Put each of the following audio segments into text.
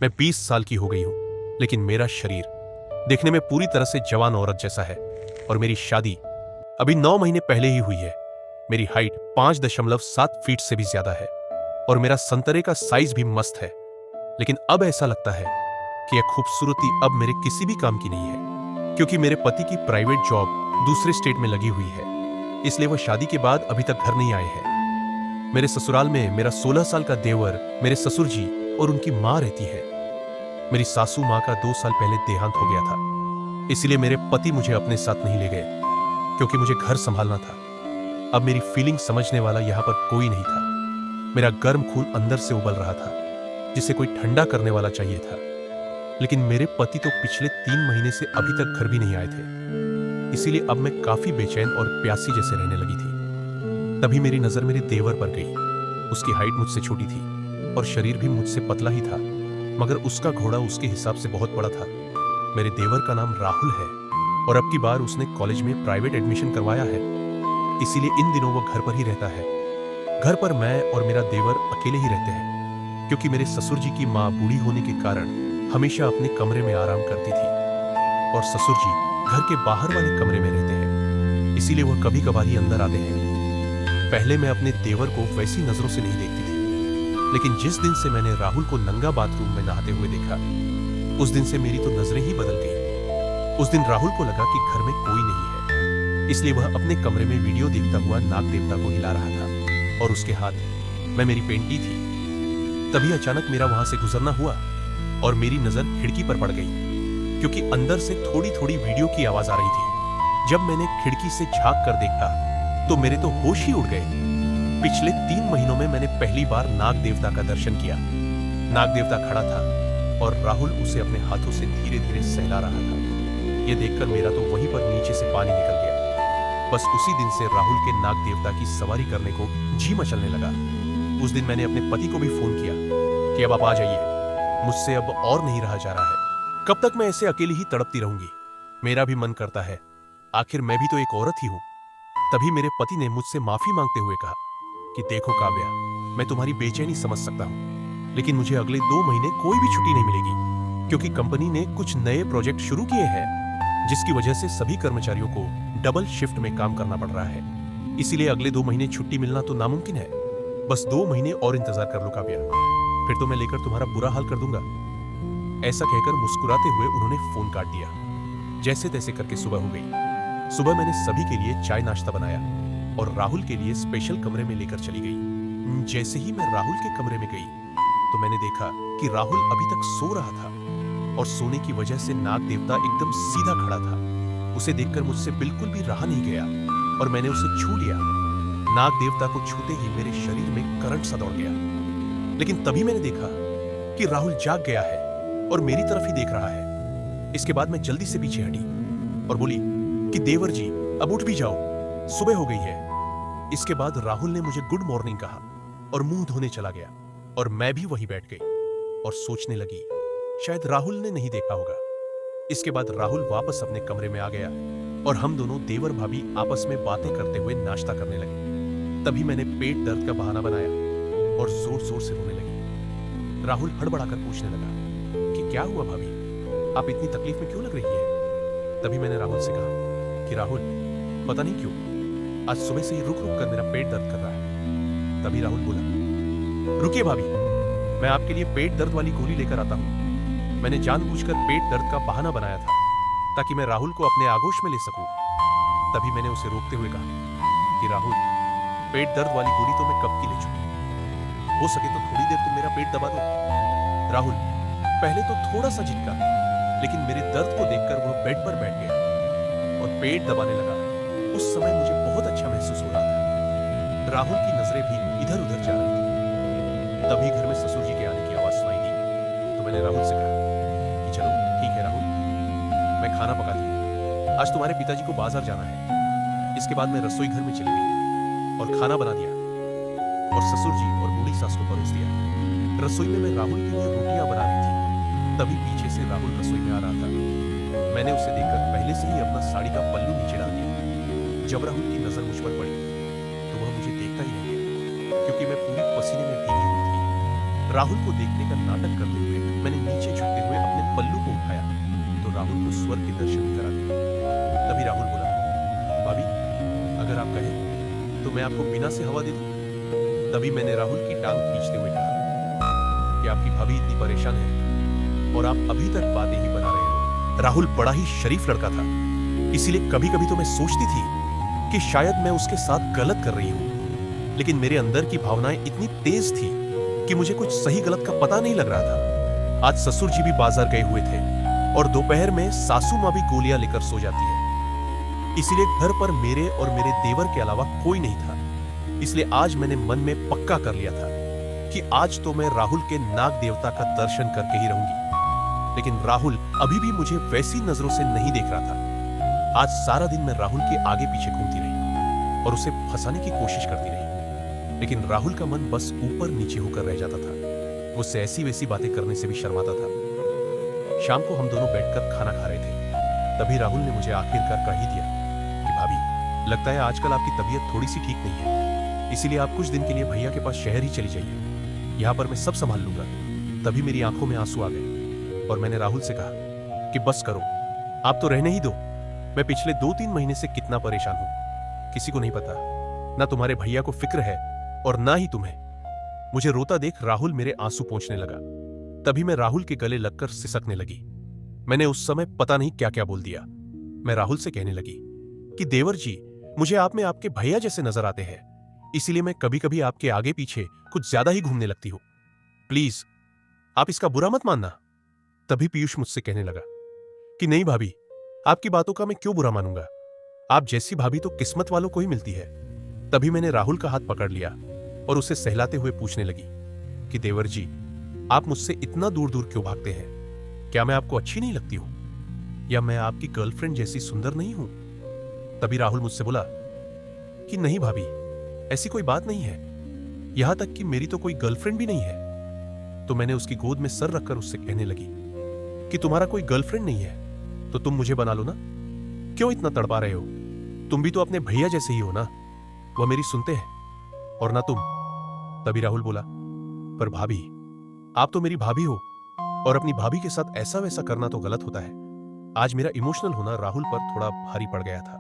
मैं 20 साल की हो गई हूं, लेकिन मेरा शरीर देखने में पूरी तरह से जवान औरत जैसा है और मेरी शादी अभी 9 महीने पहले ही हुई है। मेरी हाइट 5.7 फीट से भी ज्यादा है और मेरा संतरे का साइज भी मस्त है। लेकिन अब ऐसा लगता है कि यह खूबसूरती अब मेरे किसी भी काम की नहीं है, क्योंकि मेरे पति की प्राइवेट जॉब दूसरे स्टेट में लगी हुई है, इसलिए वह शादी के बाद अभी तक घर नहीं आए हैं। मेरे ससुराल में मेरा 16 साल का देवर, मेरे ससुर जी और उनकी मां रहती है। मेरी सासू मां का 2 साल पहले देहांत हो गया था, इसलिए मेरे पति मुझे अपने साथ नहीं ले गए, क्योंकि मुझे घर संभालना था। अब मेरी फीलिंग समझने वाला यहां पर कोई नहीं था। मेरा गर्म खून अंदर से उबल रहा था, जिसे कोई ठंडा करने वाला चाहिए था। लेकिन मेरे पति तो पिछले 3 महीने से अभी तक घर भी नहीं आए थे, इसीलिए अब मैं काफी बेचैन और प्यासी जैसे रहने लगी थी। तभी मेरी नजर मेरे देवर पर गई। उसकी हाइट मुझसे छोटी थी और शरीर भी मुझसे पतला ही था, मगर उसका घोड़ा उसके हिसाब से बहुत बड़ा था। मेरे देवर का नाम राहुल है और अब की बार उसने कॉलेज में प्राइवेट एडमिशन करवाया है, इसीलिए इन दिनों वो घर पर ही रहता है। घर पर मैं और मेरा देवर अकेले ही रहते हैं, क्योंकि मेरे ससुर जी की मां बूढ़ी होने के कारण हमेशा अपने कमरे में आराम करती थी और ससुर जी घर के बाहर वाले कमरे में रहते हैं, इसीलिए वह कभी कभार ही अंदर आते हैं। पहले मैं अपने देवर को वैसी नजरों से नहीं देखती थी, लेकिन जिस दिन से मैंने राहुल को नंगा बाथरूम में नहाते हुए देखा, उस दिन से मेरी तो नजरें ही बदल गई। उस दिन राहुल को लगा कि घर में कोई नहीं है, इसलिए वह अपने कमरे में वीडियो देखता हुआ नाग देवता को हिला रहा था और उसके हाथ में मेरी पेंटी थी। तभी अचानक मेरा वहां से गुजरना हुआ और मेरी नजर खिड़की पर पड़ गई, क्योंकि अंदर से थोड़ी थोड़ी वीडियो की आवाज आ रही थी। जब मैंने खिड़की से झांक कर देखा तो मेरे तो होश ही उड़ गए। पिछले 3 महीनों में मैंने पहली बार नाग देवता का दर्शन किया। नाग देवता खड़ा था और राहुल उसे अपने हाथों से धीरे धीरे सहला रहा था। यह देखकर मेरा तो वहीं पर नीचे से पानी निकल गया। बस उसी दिन से राहुल के नाग देवता की सवारी करने को जी मचलने लगा। उस दिन मैंने अपने पति को भी फोन किया कि अब आप आ जाइए, मुझसे अब और नहीं रहा जा रहा है। कब तक मैं ऐसे अकेली ही तड़पती रहूंगी? मेरा भी मन करता है, आखिर मैं भी तो एक औरत ही हूं। तभी मेरे पति ने मुझसे माफी मांगते हुए कहा कि देखो काव्या, मैं तुम्हारी बेचैनी समझ सकता हूं, लेकिन मुझे अगले 2 महीने कोई भी छुट्टी नहीं मिलेगी, क्योंकि कंपनी ने कुछ नए प्रोजेक्ट शुरू किए हैं, जिसकी वजह से सभी कर्मचारियों को डबल शिफ्ट में काम करना पड़ रहा है। इसीलिए अगले 2 महीने छुट्टी मिलना तो नामुमकिन है। बस 2 महीने और इंतजार कर लो काव्या, फिर तो मैं लेकर तुम्हारा बुरा हाल कर दूंगा। ऐसा कहकर मुस्कुराते हुए उन्होंने फोन काट दिया। जैसे तैसे करके सुबह हो गई। सुबह मैंने सभी के लिए चाय नाश्ता बनाया और राहुल के लिए स्पेशल कमरे में लेकर चली गई। जैसे ही मैं राहुल के कमरे में गई तो मैंने देखा कि राहुल अभी तक सो रहा था और सोने की वजह से नाग देवता एकदम सीधा खड़ा था। उसे देखकर मुझसे बिल्कुल भी रहा नहीं गया और मैंने उसे छू लिया। नाग देवता को छूते ही मेरे शरीर में करंट सा दौड़ गया। लेकिन तभी मैंने देखा कि राहुल जाग गया है और मेरी तरफ ही देख रहा है। इसके बाद मैं जल्दी से पीछे हटी और बोली कि देवर जी, अब उठ भी जाओ, सुबह हो गई है। इसके बाद राहुल ने मुझे गुड मॉर्निंग कहा और मुंह धोने चला गया और मैं भी वहीं बैठ गई और सोचने लगी शायद राहुल ने नहीं देखा होगा। इसके बाद राहुल वापस अपने कमरे में आ गया और हम दोनों देवर भाभी आपस में बातें करते हुए नाश्ता करने लगे। तभी मैंने पेट दर्द का बहाना बनाया और जोर जोर से रोने लगी। राहुल हड़बड़ाकर पूछने लगा कि क्या हुआ भाभी, आप इतनी तकलीफ में क्यों लग रही है? तभी मैंने राहुल से कहा कि राहुल, पता नहीं क्यों आज सुबह से ही रुक रुक कर मेरा पेट दर्द कर रहा है। तभी राहुल बोला, रुकिए भाभी, मैं आपके लिए पेट दर्द वाली गोली लेकर आता हूं। मैंने जानबूझकर पेट दर्द का बहाना बनाया था ताकि मैं राहुल को अपने आगोश में ले सकूं। तभी मैंने उसे रोकते हुए कहा कि राहुल, पेट दर्द वाली गोली तो मैं कब की ले चुकी, हो सके तो थोड़ी देर तुम मेरा पेट दबा दो। राहुल पहले तो थोड़ा सा झिझका, लेकिन मेरे दर्द को देखकर वह बेड पर बैठ गया और पेट दबाने लगा। उस समय मुझे बहुत अच्छा महसूस हो रहा था। राहुल की नजरें भी इधर उधर जा रही थी। तभी घर में ससुर जी के आने की आवाज सुनाई दी तो मैंने राहुल से कहा कि चलो ठीक है राहुल, मैं खाना पकाती हूँ, आज तुम्हारे पिताजी को बाजार जाना है। इसके बाद मैं रसोई घर में चली गई और खाना बना दिया और ससुर जी और बूढ़ी सास को परोस दिया। रसोई में मैं राहुल के लिए रोटियां बना रही थी। तभी पीछे से राहुल रसोई में आ रहा था। मैंने उसे देखकर पहले से ही अपना साड़ी का पल्लू नीचे डाल दिया। जब राहुल की नजर मुझ पर पड़ी तो वह मुझे देखता ही रह गया, क्योंकि मैं पूरी पसीने में भीगी हुई थी। राहुल को देखने का नाटक करते हुए मैंने नीचे स्वर्ग के दर्शन भी करा दे। तभी राहुल बोला, भाभी अगर आप कहें तो मैं आपको बिना से हवा दे दूं। तभी मैंने राहुल की टांग खींचते हुए कहा कि आपकी भाभी इतनी परेशान है और आप अभी तक बातें ही बना रहे हो। राहुल बड़ा ही शरीफ लड़का था, इसीलिए कभी कभी तो मैं सोचती थी कि शायद मैं उसके साथ गलत कर रही हूं, लेकिन मेरे अंदर की भावनाएं इतनी तेज थी कि मुझे कुछ सही गलत का पता नहीं लग रहा था। आज ससुर जी भी बाजार गए हुए थे और दोपहर में सासू माँ भी गोलियां लेकर सो जाती है, इसीलिए घर पर मेरे और मेरे देवर के अलावा कोई नहीं था। इसलिए आज मैंने मन में पक्का कर लिया था कि आज तो मैं राहुल के नाग देवता का दर्शन करके ही रहूंगी। लेकिन राहुल अभी भी मुझे वैसी नजरों से नहीं देख रहा था। आज सारा दिन मैं राहुल के आगे पीछे घूमती रही और उसे फंसाने की कोशिश करती रही, लेकिन राहुल का मन बस ऊपर नीचे होकर रह जाता था। मुझसे ऐसी वैसी बातें करने से भी शर्माता था। शाम को हम दोनों बैठकर खाना खा रहे थे, तभी राहुल ने मुझे आखिरकार कह ही दिया कि भाभी लगता है आजकल आपकी तबीयत थोड़ी सी ठीक नहीं है, इसीलिए आप कुछ दिन के लिए भैया के पास शहर ही चली जाइए, यहाँ पर मैं सब संभाल लूंगा। तभी मेरी आंखों में आंसू आ गए और मैंने राहुल से कहा कि बस करो, आप तो रहने ही दो। मैं पिछले 2-3 महीने से कितना परेशान हूं, किसी को नहीं पता, ना तुम्हारे भैया को फिक्र है और ना ही तुम्हें। मुझे रोता देख राहुल मेरे आंसू पोंछने लगा। तभी मैं राहुल के गले लगकर सिसकने लगी। मैंने उस समय पता नहीं क्या क्या बोल दिया। मैं राहुल से कहने लगी कि देवर जी, मुझे आप में आपके भैया जैसे नजर आते हैं, इसीलिए मैं कभी कभी आपके आगे पीछे कुछ ज्यादा ही घूमने लगती हूं। प्लीज आप इसका बुरा मत मानना। तभी पीयूष मुझसे कहने लगा कि नहीं भाभी, आपकी बातों का मैं क्यों बुरा मानूंगा, आप जैसी भाभी तो किस्मत वालों को ही मिलती है। तभी मैंने राहुल का हाथ पकड़ लिया और उसे सहलाते हुए पूछने लगी कि देवर जी, आप मुझसे इतना दूर दूर क्यों भागते हैं? क्या मैं आपको अच्छी नहीं लगती हूं, या मैं आपकी गर्लफ्रेंड जैसी सुंदर नहीं हूं? तभी राहुल मुझसे बोला कि नहीं भाभी, ऐसी कोई बात नहीं है, यहां तक कि मेरी तो कोई गर्लफ्रेंड भी नहीं है। तो मैंने उसकी गोद में सर रखकर उससे कहने लगी कि तुम्हारा कोई गर्लफ्रेंड नहीं है तो तुम मुझे बना लो ना, क्यों इतना तड़पा रहे हो? तुम भी तो अपने भैया जैसे ही हो ना, वह मेरी सुनते हैं और ना तुम। तभी राहुल बोला, पर भाभी, आप तो मेरी भाभी हो और अपनी भाभी के साथ ऐसा वैसा करना तो गलत होता है। आज मेरा इमोशनल होना राहुल पर थोड़ा भारी पड़ गया था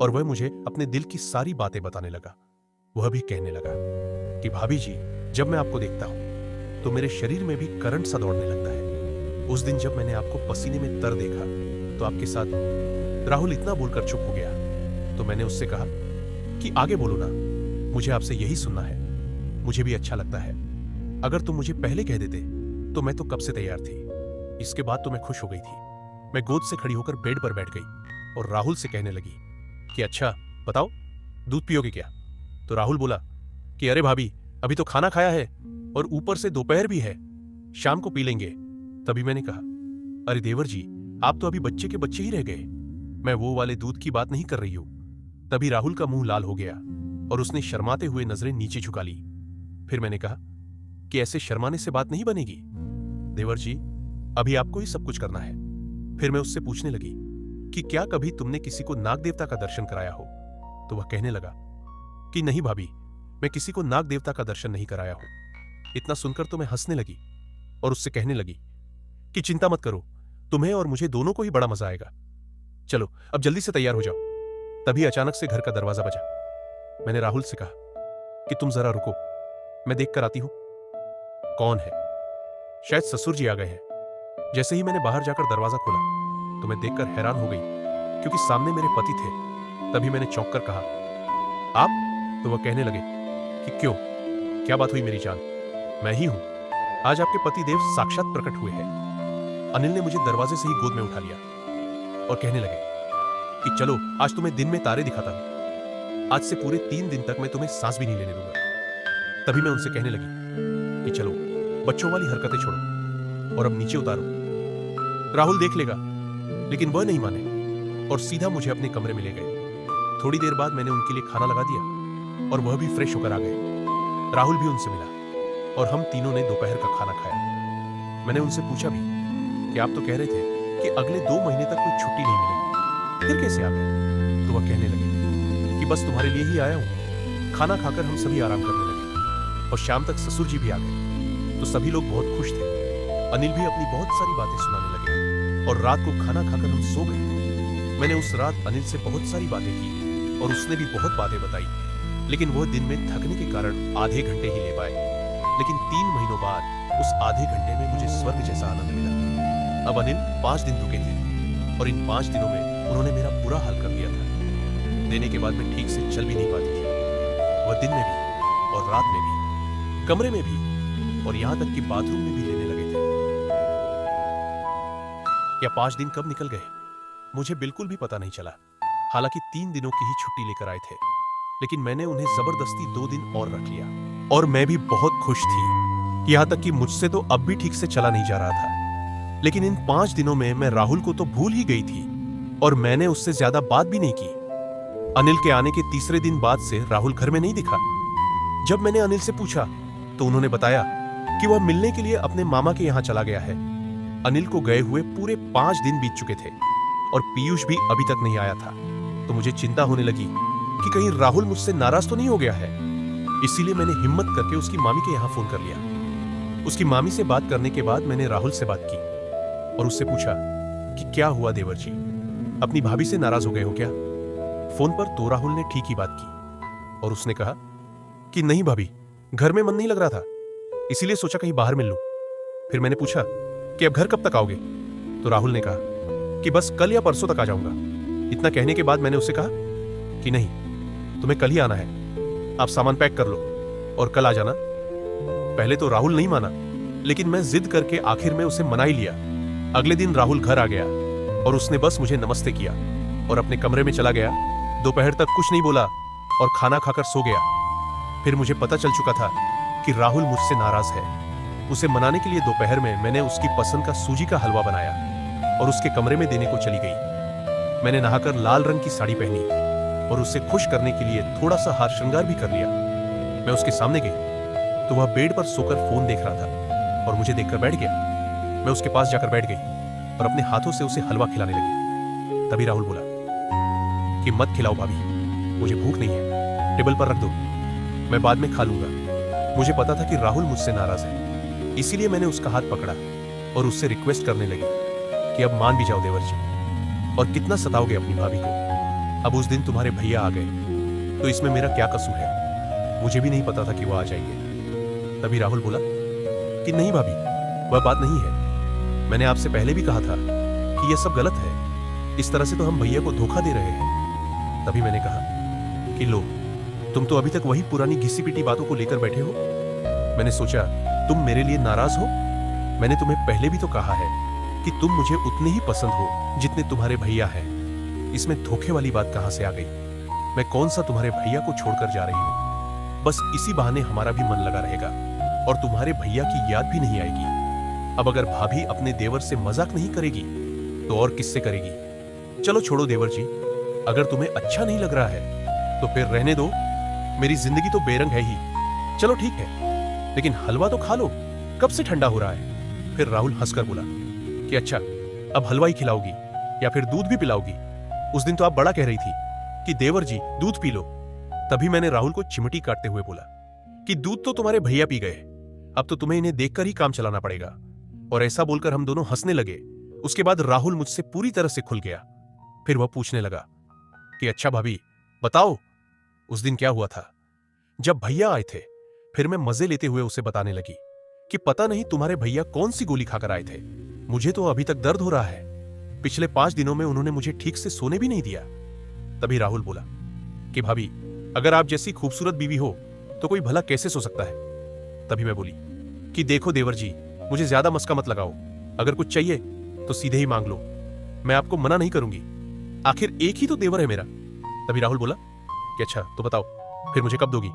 और वह मुझे अपने दिल की सारी बातें बताने लगा। वह भी कहने लगा कि भाभी जी, जब मैं आपको देखता हूं तो मेरे शरीर में भी करंट सा दौड़ने लगता है। उस दिन जब मैंने आपको पसीने में तर देखा तो आपके साथ। राहुल इतना बोलकर चुप हो गया तो मैंने उससे कहा कि आगे बोलो ना, मुझे आपसे यही सुनना है, मुझे भी अच्छा लगता है। अगर तुम मुझे पहले कह देते तो मैं तो कब से तैयार थी। इसके बाद तो मैं खुश हो गई थी। मैं गोद से खड़ी होकर बेड पर बैठ गई और राहुल से कहने लगी कि अच्छा बताओ, दूध पियोगे क्या? तो राहुल बोला कि अरे भाभी, अभी तो खाना खाया है और ऊपर से दोपहर भी है, शाम को पी लेंगे। तभी मैंने कहा, अरे देवर जी, आप तो अभी बच्चे के बच्चे ही रह गए, मैं वो वाले दूध की बात नहीं कर रही हूं। तभी राहुल का मुंह लाल हो गया और उसने शर्माते हुए नजरें नीचे झुका ली। फिर मैंने कहा कि ऐसे शर्माने से बात नहीं बनेगी देवर जी, अभी आपको ही सब कुछ करना है। फिर मैं उससे पूछने लगी कि क्या कभी तुमने किसी को नाग देवता का दर्शन कराया हो? तो वह कहने लगा कि नहीं भाभी, मैं किसी को नाग देवता का दर्शन नहीं कराया हूं। इतना सुनकर तो मैं हंसने लगी और उससे कहने लगी कि चिंता मत करो, तुम्हें और मुझे दोनों को ही बड़ा मजा आएगा। चलो अब जल्दी से तैयार हो जाओ। तभी अचानक से घर का दरवाजा बजा। मैंने राहुल से कहा कि तुम जरा रुको, मैं देख कर आती हूं। कौन है? शायद ससुर जी आ गए हैं। जैसे ही मैंने बाहर जाकर दरवाजा खोला तो मैं देखकर हैरान हो गई, क्योंकि सामने मेरे पति थे। तभी मैंने चौंक कर कहा, आप? तो वह कहने लगे कि क्यों, क्या बात हुई मेरी जान? मैं ही हूं, आज आपके पति देव साक्षात प्रकट हुए हैं। अनिल ने मुझे दरवाजे से ही गोद में उठा लिया और कहने लगे कि चलो आज तुम्हें दिन में तारे दिखाता हूं। आज से पूरे 3 दिन तक मैं तुम्हें सांस भी नहीं लेने दूंगा। तभी मैं उनसे कहने लगी कि चलो बच्चों वाली हरकतें छोड़ो और अब नीचे उतारो, राहुल देख लेगा। लेकिन वह नहीं माने और सीधा मुझे अपने कमरे में ले गए। थोड़ी देर बाद मैंने उनके लिए खाना लगा दिया और वह भी फ्रेश होकर आ गए। राहुल भी उनसे मिला और हम तीनों ने दोपहर का खाना खाया। मैंने उनसे पूछा भी कि आप तो कह रहे थे कि अगले 2 महीने तक कोई छुट्टी नहीं मिलेगी, फिर कैसे आ गए? तो वह कहने लगे कि बस तुम्हारे लिए ही आया हूं। खाना खाकर हम सभी आराम करने लगे और शाम तक ससुर जी भी आ गए तो सभी लोग बहुत खुश थे। अनिल भी अपनी बहुत सारी बातें सुनाने लगे। और रात को खाना खाकर हम सो गए। मैंने उस रात अनिल से बहुत सारी बातें की और उसने भी बहुत बातें बताई, लेकिन वह दिन में थकने के कारण आधे घंटे ही ले पाए। लेकिन 3 महीनों बाद उस आधे घंटे में मुझे स्वर्ग जैसा आनंद मिला। अब अनिल 5 दिन रुके थे और इन 5 दिनों में उन्होंने मेरा बुरा हाल कर दिया था। देने के बाद मैं ठीक से चल भी नहीं पाती थी। वह दिन में भी और रात में भी, कमरे में भी और यहां तक कि बाथरूम में भी लेने लगे थे। या 5 दिन कब निकल गए मुझे बिल्कुल भी पता नहीं चला। हालांकि 3 दिनों की ही छुट्टी लेकर आए थे, लेकिन मैंने उन्हें जबरदस्ती 2 दिन और रख लिया और मैं भी बहुत खुश थी। यहां तक कि मुझसे तो अब भी ठीक से चला नहीं जा रहा था। लेकिन इन 5 दिनों में मैं राहुल को तो भूल ही गई थी और मैंने उससे ज्यादा बात भी नहीं की। अनिल के आने के तीसरे दिन बाद से राहुल घर में नहीं दिखा। जब मैंने अनिल से पूछा तो उन्होंने बताया कि वह मिलने के लिए अपने मामा के यहां चला गया है। अनिल को गए हुए पूरे 5 दिन बीत चुके थे और पीयूष भी अभी तक नहीं आया था। तो मुझे चिंता होने लगी कि कहीं राहुल मुझसे नाराज तो नहीं हो गया है। इसीलिए मैंने हिम्मत करके उसकी मामी के यहां फोन कर लिया। उसकी मामी से बात करने के बाद मैंने राहुल से बात की और उससे पूछा कि क्या हुआ देवर जी, अपनी भाभी से नाराज हो गए हो क्या? फोन पर तो राहुल ने ठीक ही बात की और उसने कहा कि नहीं भाभी, घर में मन नहीं लग रहा था, इसीलिए सोचा कहीं बाहर मिल लूं। फिर मैंने पूछा कि अब घर कब तक आओगे? तो राहुल ने कहा कि बस कल या परसों तक आ जाऊंगा। इतना कहने के बाद मैंने उससे कहा कि नहीं, तुम्हें कल ही आना है, आप सामान पैक कर लो और कल आ जाना। पहले तो राहुल नहीं माना, लेकिन मैं जिद करके आखिर में उसे मना ही लिया। अगले दिन राहुल घर आ गया और उसने बस मुझे नमस्ते किया और अपने कमरे में चला गया। दोपहर तक कुछ नहीं बोला और खाना खाकर सो गया। फिर मुझे पता चल चुका था कि राहुल मुझसे नाराज है। उसे मनाने के लिए दोपहर में मैंने उसकी पसंद का सूजी का हलवा बनाया और उसके कमरे में देने को चली गई। मैंने नहाकर लाल रंग की साड़ी पहनी और उसे खुश करने के लिए थोड़ा सा हार श्रृंगार भी कर लिया। मैं उसके सामने गई तो वह बेड पर सोकर फोन देख रहा था और मुझे देखकर बैठ गया। मैं उसके पास जाकर बैठ गई और अपने हाथों से उसे हलवा खिलाने लगी। तभी राहुल बोला कि मत खिलाओ भाभी, मुझे भूख नहीं है, टेबल पर रख दो, मैं बाद में खा लूंगा। मुझे पता था कि राहुल मुझसे नाराज है, इसीलिए मैंने उसका हाथ पकड़ा और उससे रिक्वेस्ट करने लगी कि अब मान भी जाओ देवर जी, और कितना सताओगे अपनी भाभी को। अब उस दिन तुम्हारे भैया आ गए तो इसमें मेरा क्या कसूर है? मुझे भी नहीं पता था कि वो आ जाएंगे। तभी राहुल बोला कि नहीं भाभी, वह बात नहीं है, मैंने आपसे पहले भी कहा था कि यह सब गलत है, इस तरह से तो हम भैया को धोखा दे रहे हैं। तभी मैंने कहा कि लो, तुम तो अभी तक वही पुरानी घिसी पिटी बातों को लेकर बैठे हो। मैंने सोचा तुम मेरे लिए नाराज हो। मैंने तुम्हें पहले भी तो कहा है कि तुम मुझे उतने ही पसंद हो जितने तुम्हारे भैया हैं। इसमें धोखे वाली बात कहां से आ गई? मैं कौन सा तुम्हारे भैया को छोड़कर जा रही हूं? बस इसी बहाने हमारा भी मन लगा रहेगा और तुम्हारे भैया की याद भी नहीं आएगी। अब अगर भाभी अपने देवर से मजाक नहीं करेगी तो और किससे करेगी? चलो छोड़ो देवर जी, अगर तुम्हें अच्छा नहीं लग रहा है तो फिर रहने दो, मेरी जिंदगी तो बेरंग है ही। चलो ठीक है, लेकिन हलवा तो खा लो, कब से ठंडा हो रहा है। फिर राहुल हंसकर बोला कि अच्छा, अब हलवा ही खिलाओगी या फिर दूध भी पिलाओगी? उस दिन तो आप बड़ा कह रही थी कि देवर जी दूध पी लो। तभी मैंने राहुल को चिमटी काटते हुए बोला कि दूध तो तुम्हारे भैया पी गए, अब तो तुम्हें इन्हें देखकर ही काम चलाना पड़ेगा। और ऐसा बोलकर हम दोनों हंसने लगे। उसके बाद राहुल मुझसे पूरी तरह से खुल गया। फिर वह पूछने लगा कि अच्छा भाभी बताओ, उस दिन क्या हुआ था जब भैया आए थे? फिर मैं मजे लेते हुए उसे बताने लगी कि पता नहीं तुम्हारे भैया कौन सी गोली खाकर आए थे, मुझे तो अभी तक दर्द हो रहा है। पिछले 5 दिनों में उन्होंने मुझे ठीक से सोने भी नहीं दिया। तभी राहुल बोला कि भाभी, अगर आप जैसी खूबसूरत बीवी हो तो कोई भला कैसे सो सकता है? तभी मैं बोली कि देखो देवर जी, मुझे ज्यादा मस्का मत लगाओ, अगर कुछ चाहिए तो सीधे ही मांग लो, मैं आपको मना नहीं करूंगी, आखिर एक ही तो देवर है मेरा। तभी राहुल बोला कि अच्छा तो बताओ, फिर मुझे कब दोगी?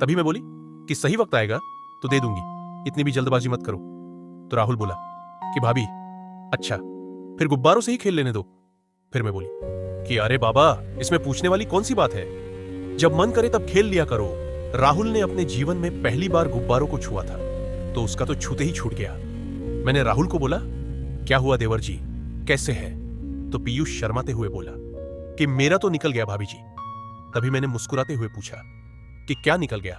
तभी मैं बोली कि सही वक्त आएगा तो दे दूंगी, इतनी भी जल्दबाजी मत करो। तो राहुल बोला कि भाभी अच्छा, फिर गुब्बारों से ही खेल लेने दो। फिर मैं बोली कि अरे बाबा, इसमें पूछने वाली कौन सी बात है, जब मन करे तब खेल लिया करो। राहुल ने अपने जीवन में पहली बार गुब्बारों को छुआ था तो उसका तो छूते ही छूट गया। मैंने राहुल को बोला क्या हुआ देवर जी, कैसे है? तो पीयूष शर्माते हुए बोला कि मेरा तो निकल गया भाभी जी। तभी मैंने मुस्कुराते हुए पूछा कि क्या निकल गया?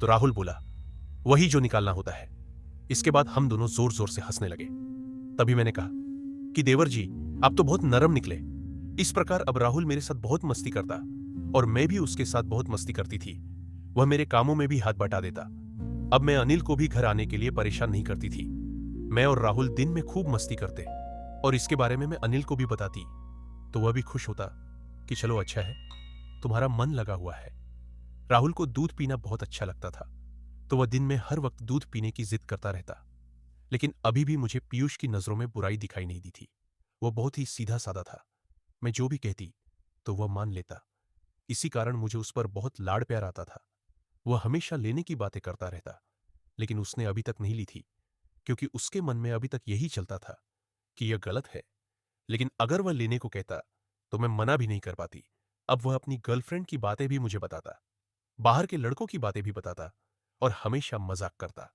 तो राहुल बोला वही जो निकालना होता है। इसके बाद हम दोनों जोर जोर से हंसने लगे। तभी मैंने कहा कि देवर जी, आप तो बहुत नरम निकले। इस प्रकार अब राहुल मेरे साथ बहुत मस्ती करता और मैं भी उसके साथ बहुत मस्ती करती थी। वह मेरे कामों में भी हाथ बटा देता। अब मैं अनिल को भी घर आने के लिए परेशान नहीं करती थी। मैं और राहुल दिन में खूब मस्ती करते और इसके बारे में मैं अनिल को भी बताती तो वह भी खुश होता कि चलो अच्छा है, तुम्हारा मन लगा हुआ है। राहुल को दूध पीना बहुत अच्छा लगता था, तो वह दिन में हर वक्त दूध पीने की जिद करता रहता। लेकिन अभी भी मुझे पीयूष की नजरों में बुराई दिखाई नहीं दी थी। वह बहुत ही सीधा साधा था। मैं जो भी कहती तो वह मान लेता। इसी कारण मुझे उस पर बहुत लाड़ प्यार आता था। वह हमेशा लेने की बातें करता रहता, लेकिन उसने अभी तक नहीं ली थी, क्योंकि उसके मन में अभी तक यही चलता था कि यह गलत है। लेकिन अगर वह लेने को कहता तो मैं मना भी नहीं कर पाती। अब वह अपनी गर्लफ्रेंड की बातें भी मुझे बताता, बाहर के लड़कों की बातें भी बताता और हमेशा मजाक करता।